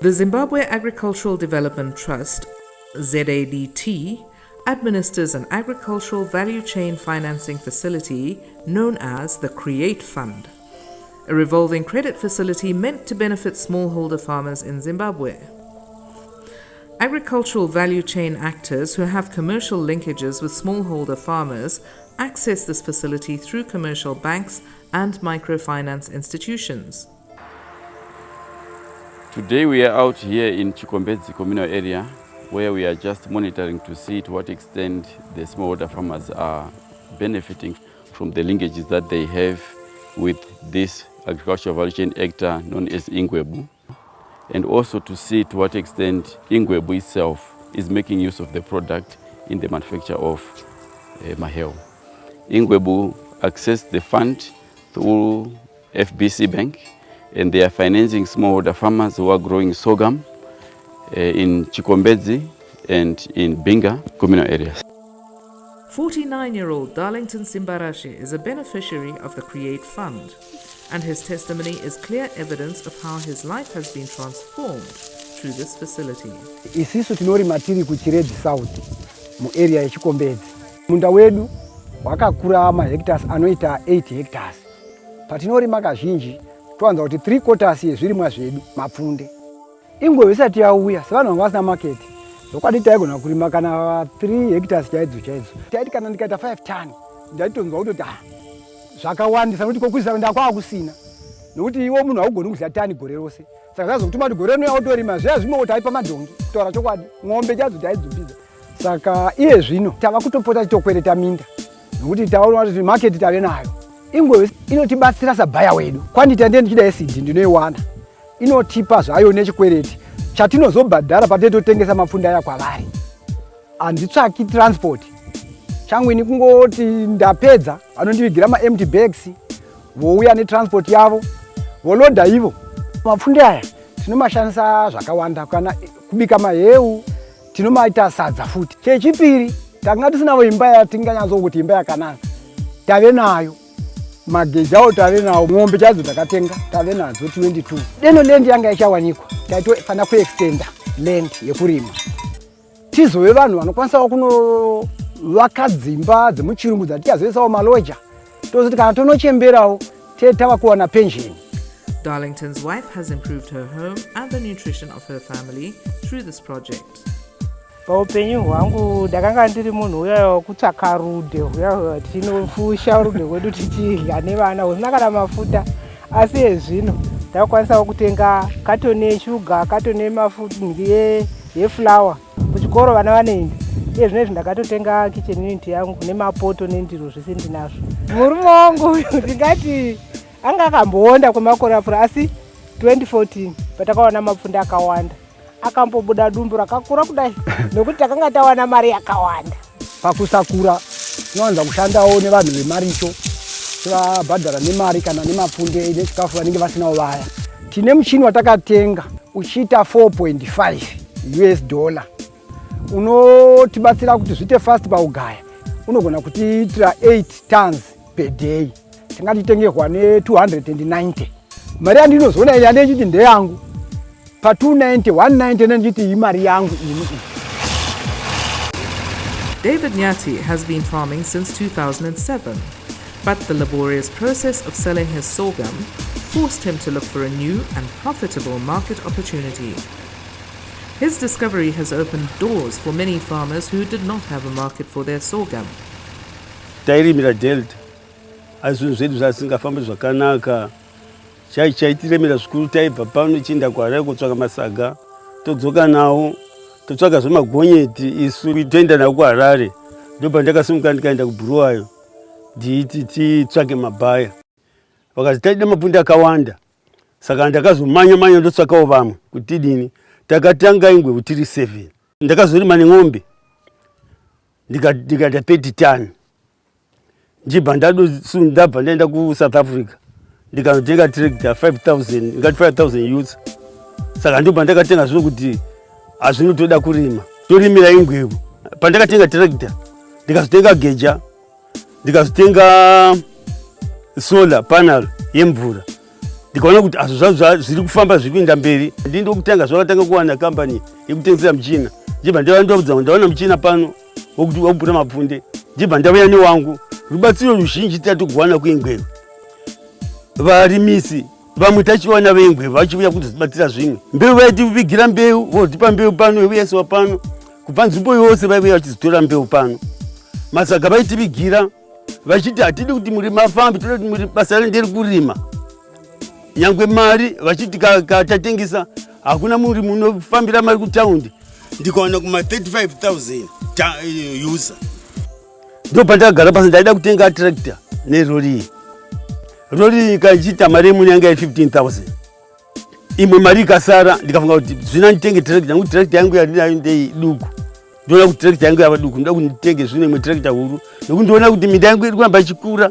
The Zimbabwe Agricultural Development Trust, ZADT, administers an agricultural value chain financing facility known as the CREATE Fund, a revolving credit facility meant to benefit smallholder farmers in Zimbabwe. Agricultural value chain actors who have commercial linkages with smallholder farmers access this facility through commercial banks and microfinance institutions. Today we are out here in Chikombedzi communal area, where we are just monitoring to see to what extent the smallholder farmers are benefiting from the linkages that they have with this agricultural value chain actor known as Ingwebu, and also to see to what extent Ingwebu itself is making use of the product in the manufacture of Maheo. Ingwebu accessed the fund through FBC Bank, and they are financing smallholder farmers who are growing sorghum in Chikombedzi and in Binga communal areas. 49-year-old Darlington Simbarashe is a beneficiary of the CREATE Fund, and his testimony is clear evidence of how his life has been transformed through this facility. Isisu tinorima tiri kuChiredzi South mu area ya Chikombedzi. Munda wedu wakakura hectares anoita 8 hectares. Patinorima kazhinji toanza kuti 3/4 yezvirimwa zvedu mapfunde. Ingwebu isati yauya sevanhu vanga vasina market. Zokwadi taigona kurima kana 3 hectares chaidzo. Taiti kana ndikaita 5 ton ndaitonzwa kuti zvakawandisa kuti kokwisa ndakwa kusina. Nokuti iwo munhu haugoni kudya tani gore rose. Saka zvazokutuma kuti gore rino yautorima zviya zvimwe kuti aipa madhongi kutaura chokwadi ng'ombe chadzo taidzumbidza. Saka iye zvino tava kutopota titokwereta minda. Nokuti taona kuti market tave nayo. Ingwebu inotibatsira sabhaya wedu. Kwandita ndichida acid ndinoiwana. Inotipa zvayo nechikwereti. Chatinozobhadhara patetotengesa mapfunda aya kwavari. Handitsvaki transport. Changu ini kungoti ndapedza vanondivigira empty bags, vouya netransport yavo, voloda ivo. Mapfunda aya tinomashandisa zvakawanda, kana kubika maheu, tinomaita sadza futi. Chechipiri, tanga tisinavo imba yatinganyatsoti imba yakanaka. Tave nayo. Mageji awo tave nawo, ng'ombe chadzo takatenga tave nadzo 22. Deno land yanga ichawanikwa, taitofana kuextenda land yekurima. Tizove vanhu vanokwanisa kunovaka dzimba dzemuchirungu dzatichazoisawo maloja. Tozoti kana tonochemberawo tava kuwana pension. Darlington's wife has improved her home and the nutrition of her family through this project. Paupenyu hwangu ndakanga ndiri munhu uya wekutsvaka rude, uya tinofusha rude kwedu tichidya nevana, usina kana mafuta. Asi ezvino ndakwanisawo kutenga katoni yeshuga, katoni yemafuta yeflour. Kuchikoro vana vanoenda. Iye zvinezvi ndakatotenga kitchen unit yangu nemapoto nendiro zvese ndinazvo. Murume wangu ndingati anga akamboonda kwemakore apfuura, asi 2014 patakawana mapfunda akawanda. Akambobuda dumbu rakakura kudai nokuti takanga tawana mari yakawanda. Pakusakura tinowanza kushandawo nevanhu vemaricho, tivabhadhara nemari kana nemapfunde nechikafu vanenge vasinawo vaya. Tine muchini watakatenga uchiita $4.5 US. Unotibatsira kuti zviite fast paugaya. Unogona kutiitira 8 tons per day. Tingatitengerwa ne290. Mari yandinozoona yande chiti ndeyangu. Pa 290, 190 nenditi imari yangu ini. David Nyati has been farming since 2007, but the laborious process of selling his sorghum forced him to look for a new and profitable market opportunity. His discovery has opened doors for many farmers who did not have a market for their sorghum. Tairimira delta azvinhu zvedu zvasingafambi zvakanaka. Chaitiremera zvikuru, taibva pano chinda kwaRare kutsvaka masaga, todzoka nawo, totsvaka zvemagonyeti isu toenda nawo kuHarare. Ndobva ndakasimuka ndikaenda kuBulawayo nditi titsvake mabhaya. Vakati taida mapunda akawanda, saka ndakazomanya ndotsvakawo vamwe kuti tidini. Takatanga Ingwebu tiri 7. Ndakazorima neng'ombe ndikata 30 ton. Ndibva ndabva ndaenda kuSouth Africa ndikanotenga tractor 5,000, ngati 5,000 youths. Saka ndobva ndakatenga zvino kuti hazvinotoda kurima, torimira Ingwebu. Pandakatenga tractor ndikazotenga geja, ndikazotenga solar panel yemvura, ndikaona kuti azvo zviri kufamba zviri kuenda mberi. Ndindokutenga zvakatanga kuwana kambani yekutengesera muchina. Ndibva ndavandoudza ndaona muchina pano wokuti wokupura mapfunde. Ndibva ndauya newangu. Rubatsiro ruzhinji tati kuwana kuingwevu. Varimisi vamwe tachiwana veingwevu vachiuya kuzotibatsira zvimwe. Mbeu vaitivigira mbeu votipa mbeu pano yeuyeswa pano. Kubva nzvimbo yose vaiuya vachizotora mbeu pano. Masaga vaitivigira vachiti hatidi kuti muri mafambi toda kuti muri basa renderi kurima. Nyangwe mari vachiti katatengesa hakuna muri munofambira mari kutaundi. Ndikaona kuma 35,000 user. Ndo pandakagara pasi ndaida kutenga tractor nerori. Rori ikachita mari yemune yanga ya 15,000. Imwe mari ikasara ndikafunga kuti zvina nditenge tractor nekuti tractor yangu yarinayo ndei duku. Ndoona kuti tractor yangu yava duku ndoda kuti nditenge zvine imwe tractor huru. Nekuti ndoona kuti minda yangu iri kuramba ichikura.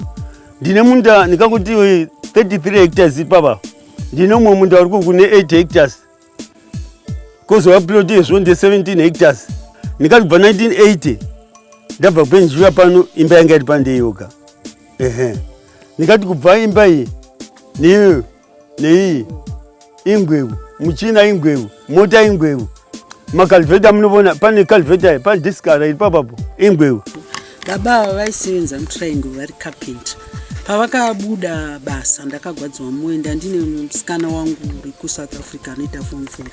Ndine munda ndikangoti 33 hectares ipapa. Ndine umwe munda uri kune 8 hectares. Kozova plot yezvonde 17 hectares. Ndikabva 1980 ndabva kupenjiwa pano imba yanga iri pandeyoga. Ndikati kubva imba iyi nei ingwevu, muchina ingwevu, mota ingwevu. Makalveta munovona pane kalveta pane diskara iri papapo ingwevu. Baba vaisevenza mutriangle vari carpenter. Pavakabuda basa ndakagwadzwa muenda ndine musikana wangu uri kuSouth Africa anoita form 4.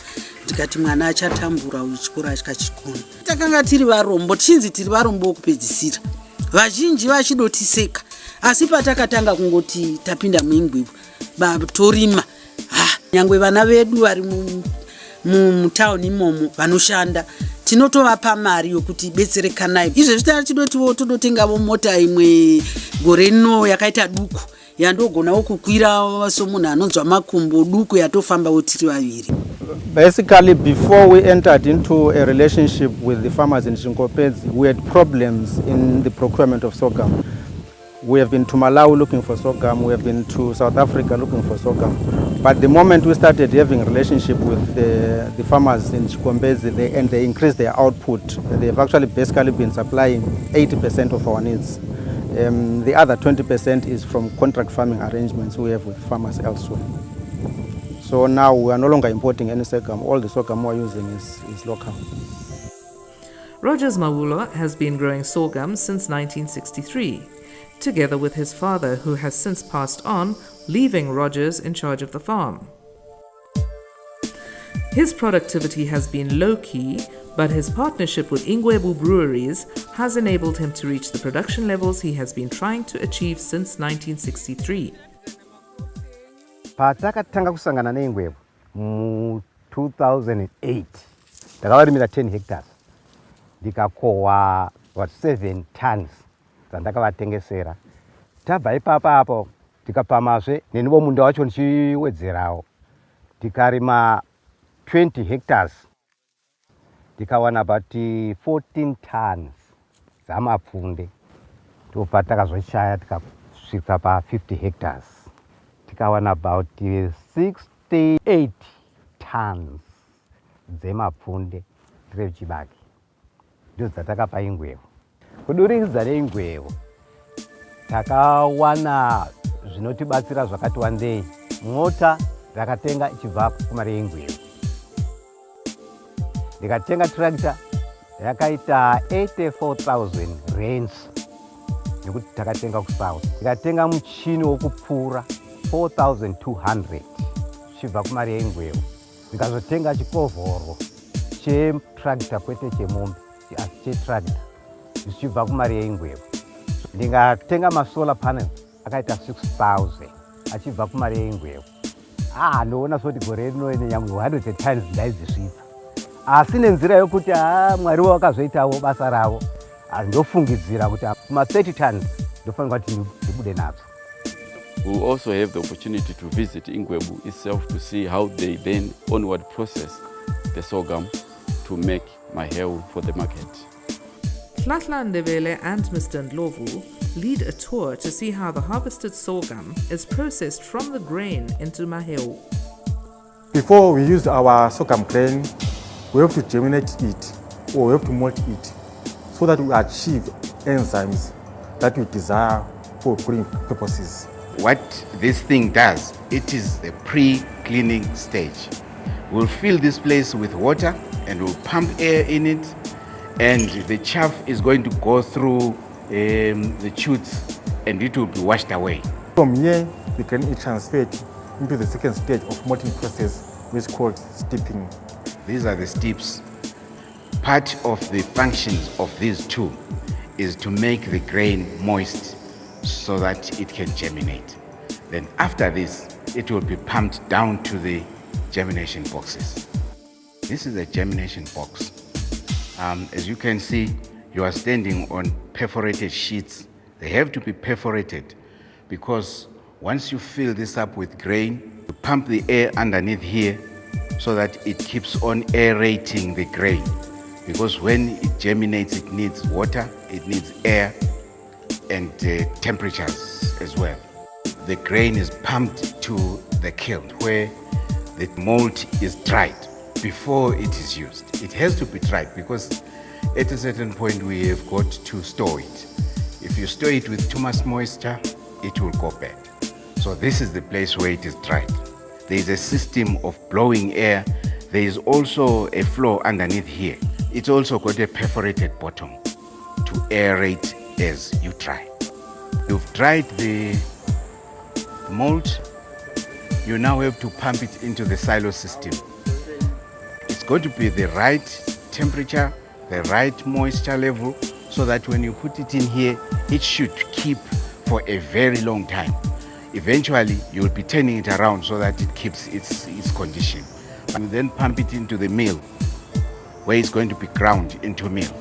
Ndikati mwana achatambura uchikora achikachikona. Takanga tiri varombo, chinzi tiri varombo wokupedzisira. Vazhinji vachidotiseka. Asi patakatanga kungoti tapinda muingwevu torima. Nyangwe vana vedu vari mutauni imomo vanoshanda tinotovapa mari yokuti betsereka nayo. Izvezvi tachidotiwo todotengavo mota imwe gore rino yakaita duku yandogonawo kukwira somunhu anonzwa makumbo duku yatofambawo tiri vaviri. Basically, before we entered into a relationship with the farmers in Chinkhopedzi, we had problems in the procurement of sorghum. We have been to Malawi looking for sorghum, we have been to South Africa looking for sorghum. But the moment we started having a relationship with the farmers in Chinkhopedzi and they increased their output, they've actually basically been supplying 80% of our needs. The other 20% is from contract farming arrangements we have with farmers elsewhere. So now we are no longer importing any sorghum. All the sorghum we are using is local. Rogers Mawulo has been growing sorghum since 1963, together with his father, who has since passed on, leaving Rogers in charge of the farm. His productivity has been low-key, but his partnership with Ingwebu Breweries has enabled him to reach the production levels he has been trying to achieve since 1963. Patakatanga kusangana neingwevu mu 2008 ndakavarimira 10 hectares ndikakohwa 7 tons dzandakavatengesera. Tabva ipapa apo tikapamazve nenivo munda wacho ndichiwedzerawo tikarima 20 hectares tikawana about 14 tons dzamapfunde. Ndobva takazoshaya tikasvika pa 50 hectares tikawana about 68 tons dzemapfunde tiri chibage. Ndidzo dzatakapa ingwevu. Kudurikidza neingwevu takawana zvinotibatsira zvakati wandei. Mota ndakatenga ichibva kumari yeingwevu. Ndikatenga tractor yakaita 84,000 rands nekuti takatenga kuSouth. Ndikatenga muchini wokupura 4,200 chibva kumari yeingwevu. Ndikazotenga chikovhoro chetractor kwete chemombe asi chetractor zvichibva kumari yeingwevu. Ndikatenga masolar panel akaita 6,000 achibva kumari yeingwevu. Ndoona soti gore rino nyangwe 100 times ndaidzisvitsa. Asi nenzira yokuti Mwari wakazoitawo basa ravo, ndofungidzira kuti kuma 30 tons ndofanirwa kuti ndibude nadzo. We also have the opportunity to visit Ingwebu itself to see how they then onward process the sorghum to make maheu for the market. Hlahla Ndebele and Mr. Ndlovu lead a tour to see how the harvested sorghum is processed from the grain into maheu. Before we use our sorghum grain, we have to germinate it or we have to malt it so that we achieve enzymes that we desire for growing purposes. What this thing does, it is the pre-cleaning stage. We'll fill this place with water and we'll pump air in it, and the chaff is going to go through the chutes and it will be washed away. From here, the grain is transferred into the second stage of malting process, which is called steeping. These are the steeps. Part of the functions of these two is to make the grain moist so that it can germinate. Then after this, it will be pumped down to the germination boxes. This is a germination box. As you can see, you are standing on perforated sheets. They have to be perforated because once you fill this up with grain, you pump the air underneath here so that it keeps on aerating the grain. Because when it germinates, it needs water, it needs air, and temperatures as well. The grain is pumped to the kiln where the malt is dried before it is used. It has to be dried because at a certain point we have got to store it. If you store it with too much moisture, it will go bad. So this is the place where it is dried. There is a system of blowing air. There is also a floor underneath here. It's also got a perforated bottom to aerate as you dry. You've dried the malt, you now have to pump it into the silo system. It's going to be the right temperature, the right moisture level, so that when you put it in here, it should keep for a very long time. Eventually, you'll be turning it around so that it keeps its condition. You then pump it into the mill, where it's going to be ground into meal,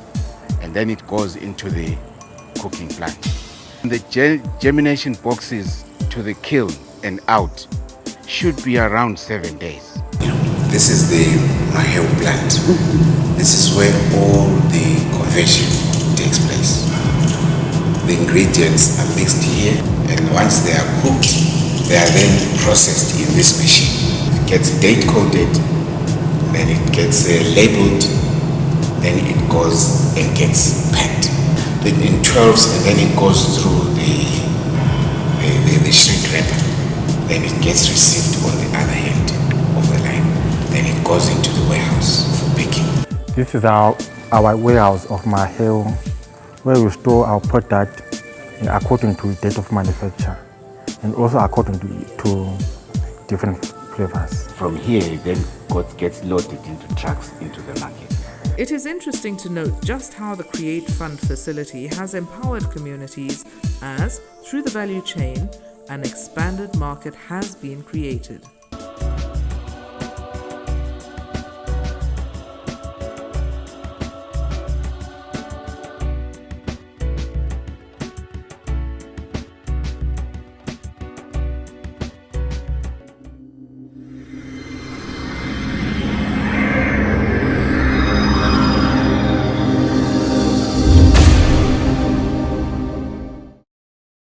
and then it goes into the cooking plant. The germination boxes to the kiln and out should be around 7 days. This is the Maheu plant. This is where all the conversion takes place. The ingredients are mixed here, and once they are cooked, they are then processed in this machine. It gets date coated, then it gets labeled, then it goes and gets packed. Then in 12s, and then it goes through the shrink wrapper. Then it gets received on the other end of the line. Then it goes into the warehouse for picking. This is our warehouse of Maheu, where we store our product according to date of manufacture and also according to different flavors. From here, it then gets loaded into trucks into the market. It is interesting to note just how the Create Fund facility has empowered communities as, through the value chain, an expanded market has been created.